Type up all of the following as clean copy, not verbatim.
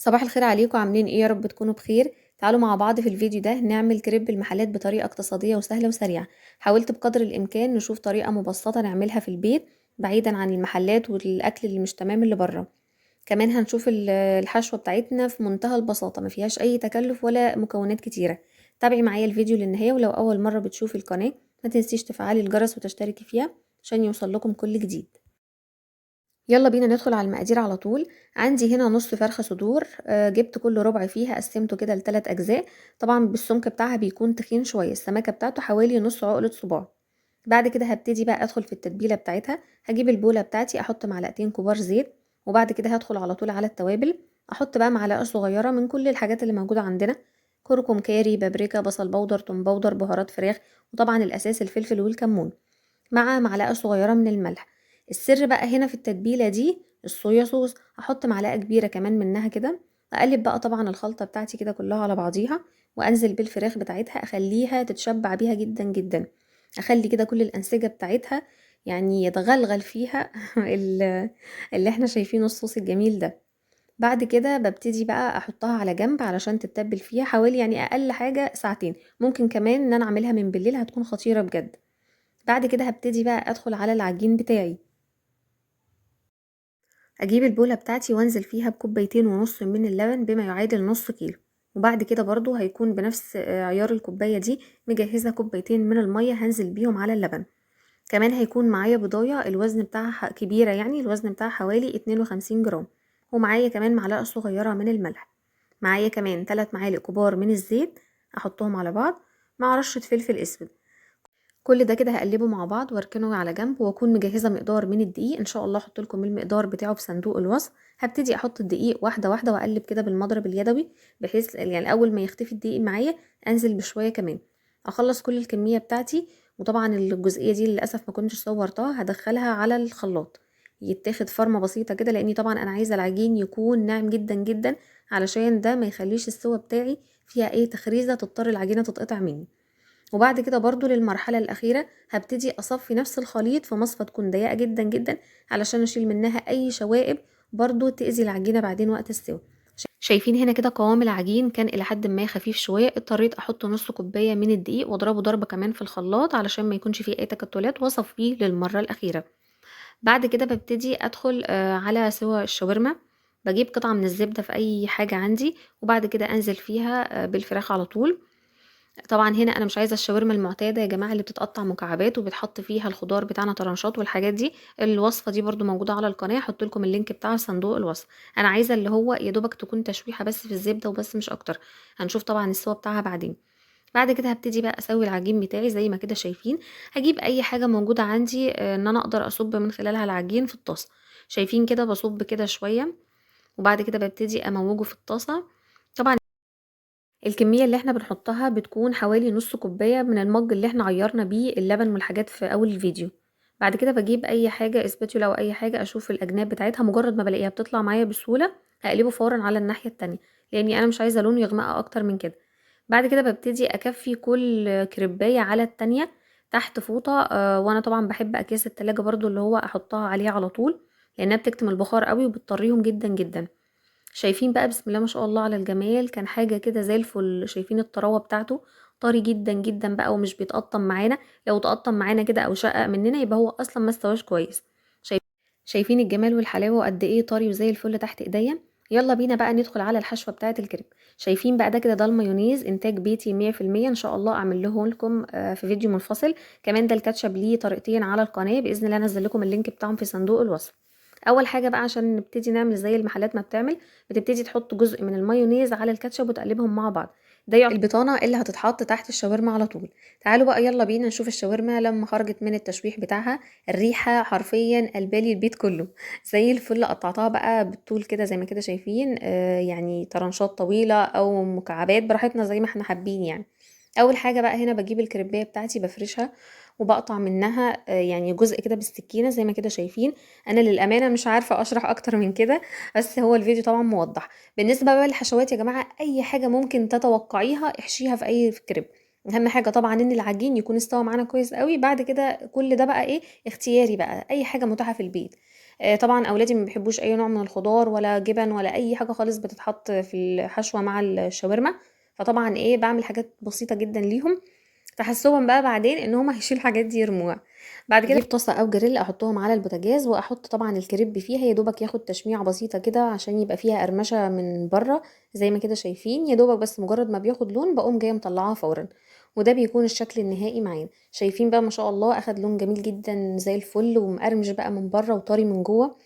صباح الخير عليكم، عاملين ايه؟ يا رب تكونوا بخير. تعالوا مع بعض في الفيديو ده نعمل كريب المحلات بطريقة اقتصادية وسهلة وسريعة. حاولت بقدر الامكان نشوف طريقة مبسطة نعملها في البيت بعيدا عن المحلات والاكل اللي مش تمام اللي بره. كمان هنشوف الحشوة بتاعتنا في منتهى البساطة، ما فيهاش اي تكلف ولا مكونات كتيرة. تابعي معايا الفيديو للنهاية، ولو اول مرة بتشوفي القناة ما تنسيش تفعلي الجرس وتشتركي فيها عشان يوصل لكم كل جديد. يلا بينا ندخل على المقادير على طول. عندي هنا نص فرخة صدور، جبت كل ربع فيها قسمته كده ل3 أجزاء. طبعا بالسمك بتاعها بيكون تخين شوية، السمكة بتاعته حوالي نص عقلة صباع. بعد كده هبتدي بقى ادخل في التتبيلة بتاعتها. هجيب البولة بتاعتي احط معلقتين كبار زيت، وبعد كده هدخل على طول على التوابل. احط بقى معلقة صغيرة من كل الحاجات اللي موجودة عندنا: كركم، كاري، بابريكا، بصل بودر، توم بودر، بهارات فراخ، وطبعا الاساس الفلفل والكمون، مع معلقة صغيرة من الملح. السر بقى هنا في التتبيلة دي الصويا صوص، هحط معلقة كبيرة كمان منها كده. اقلب بقى طبعا الخلطة بتاعتي كده كلها على بعضيها، وانزل بالفراخ بتاعتها اخليها تتشبع بيها جدا جدا. اخلي كده كل الانسجة بتاعتها يعني يتغلغل فيها اللي احنا شايفينه الصوص الجميل ده. بعد كده ببتدي بقى احطها على جنب علشان تتبل فيها حوالي يعني اقل حاجة ساعتين. ممكن كمان ان انا اعملها من بالليل، هتكون خطيرة بجد. بعد كده هبتدي بقى ادخل على العجين بتاعي. اجيب البولة بتاعتي وانزل فيها ب2.5 كوباية من اللبن بما يعادل نص كيلو. وبعد كده برضو هيكون بنفس عيار الكوباية دي مجهزة 2 كوباية من المية هنزل بيهم على اللبن. كمان هيكون معايا بضاية الوزن بتاعها كبيرة، يعني الوزن بتاعها حوالي 52 جرام. ومعايا كمان معلقة صغيرة من الملح. معايا كمان 3 معالق كبار من الزيت، احطهم على بعض مع رشة فلفل اسود. كل ده كده هقلبه مع بعض واركنه على جنب، واكون مجهزه مقدار من الدقيق. ان شاء الله احط لكم المقدار بتاعه في صندوق الوصف. هبتدي احط الدقيق واحده واحده واقلب كده بالمضرب اليدوي، بحيث يعني اول ما يختفي الدقيق معايا انزل بشويه كمان. اخلص كل الكميه بتاعتي. وطبعا الجزئيه دي للاسف ما كنتش صورتها، هدخلها على الخلاط يتاخد فرمه بسيطه كده، لاني طبعا انا عايزه العجين يكون ناعم جدا جدا، علشان ده ما يخليش السوا بتاعي فيها اي تخريزه تضطر العجينه تتقطع مني. وبعد كده برضو للمرحلة الأخيرة هبتدي أصفي نفس الخليط في مصفى تكون ضيقة جدا جدا، علشان أشيل منها أي شوائب برضو تأذي العجينة بعدين وقت السوا. شايفين هنا كده قوام العجين كان إلى حد ما خفيف شوية، اضطريت أحط نص كوباية من الدقيق واضربه ضربة كمان في الخلاط علشان ما يكونش فيه أي تكتلات، وأصفيه للمرة الأخيرة. بعد كده ببتدي أدخل على سوا الشاورما. بجيب قطعة من الزبدة في أي حاجة عندي، وبعد كده أنزل فيها بالفراخ على طول. طبعا هنا انا مش عايزه الشاورما المعتاده يا جماعه اللي بتتقطع مكعبات وبتحط فيها الخضار بتاعنا طرنشات والحاجات دي. الوصفه دي برضو موجوده على القناه، هحط لكم اللينك بتاع صندوق الوصف. انا عايزه اللي هو يا دوبك تكون تشويحه بس في الزبده وبس مش اكتر. هنشوف طبعا السوا بتاعها بعدين. بعد كده هبتدي بقى اسوي العجين بتاعي زي ما كده شايفين. هجيب اي حاجه موجوده عندي ان انا اقدر اصب من خلالها العجين في الطاسه. شايفين كده بصب كده شويه، وبعد كده ببتدي اموجه في الطاسه. طبعا الكمية اللي احنا بنحطها بتكون حوالي نص كوباية من المج اللي احنا عيرنا بيه اللبن والحاجات في اول الفيديو. بعد كده بجيب اي حاجة اسباتيولا او اي حاجة اشوف الاجناب بتاعتها، مجرد ما بلاقيها بتطلع معايا بسهولة هقلبه فورا على الناحية التانية، لاني انا مش عايزة لونه يغمق اكتر من كده. بعد كده ببتدي اكفي كل كريباية على التانية تحت فوطة. وانا طبعا بحب اكياس التلاجة برضو اللي هو احطها عليها على طول، لانها بتكتم البخار قوي وبتطريهم جدا جدا. شايفين بقى بسم الله ما شاء الله على الجمال، كان حاجة كده زي الفل. شايفين الطراوة بتاعته طري جدا جدا بقى ومش بيتقطم معانا. لو تقطم معانا كده او شقق مننا يبقى هو اصلا ما استواش كويس. شايف- شايفين الجمال والحلاوة وقد ايه طري وزي الفل تحت ايديا. يلا بينا بقى ندخل على الحشوة بتاعة الكريب. شايفين بقى ده المايونيز انتاج بيتي 100%، ان شاء الله اعمل لكم في فيديو منفصل. كمان ده الكاتشب ليه طريقتين على القناة، باذن الله انزل لكم اللينك بتاعهم في صندوق الوصف. اول حاجه بقى عشان نبتدي نعمل زي المحلات ما بتعمل، بتبتدي تحط جزء من المايونيز على الكاتشب وتقلبهم مع بعض. ده البطانه اللي هتتحط تحت الشاورما على طول. تعالوا بقى يلا بينا نشوف الشاورما لما خرجت من التشويح بتاعها. الريحه حرفيا قلبالي البيت كله. زي الفل قطعتها بقى بالطول كده زي ما كده شايفين، يعني طرنشات طويله او مكعبات براحتنا زي ما احنا حابين يعني. اول حاجه بقى هنا بجيب الكريبيه بتاعتي بفرشها، وبقطع منها يعني جزء كده بالسكينه زي ما كده شايفين. انا للامانه مش عارفه اشرح اكتر من كده، بس هو الفيديو طبعا موضح. بالنسبه بقى للحشوات يا جماعه، اي حاجه ممكن تتوقعيها احشيها في اي كريب. اهم حاجه طبعا ان العجين يكون استوى معانا كويس قوي. بعد كده كل ده بقى ايه اختياري، بقى اي حاجه متاحه في البيت. طبعا اولادي ما بيحبوش اي نوع من الخضار ولا جبن ولا اي حاجه خالص بتتحط في الحشوه مع الشاورما. فطبعا ايه بعمل حاجات بسيطه جدا ليهم، تحسبًا بقى بعدين إن هُم هيشيلوا الحاجات دي يرموها. بعد كده أجيب طاسة أو جريل أحطهم على البوتاجاز وأحط طبعًا الكريب فيها، يا دوبك ياخد تشميعة بسيطة كده عشان يبقى فيها قرمشة من برّه زي ما كده شايفين، يا دوبك بس مجرد ما بياخد لون باقوم جاية مطلعاه فورًا، وده بيكون الشكل النهائي معانا. شايفين بقى ما شاء الله أخد لون جميل جدًا زي الفل ومقرمش بقى من برّه وطري من جوه،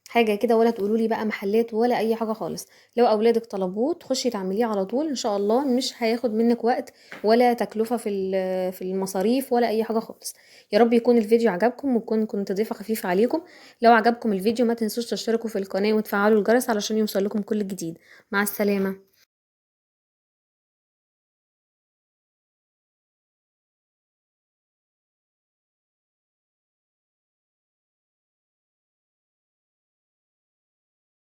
حاجة كده ولا تقولوا لي بقى محلات ولا أي حاجة خالص. لو أولادك طلبوه تخشي تعمليه على طول إن شاء الله، مش هياخد منِّك وقت ولا تكلفة في المصاريف ولا أي حاجة خالص. يا رب يكون الفيديو عجبكم وتكون كنت ضيفة خفيفة عليكم. لو عجبكم الفيديو ما تنسوش تشتركوا في القناة وتفعلوا الجرس علشان يوصل لكم كل جديد. مع السلامة.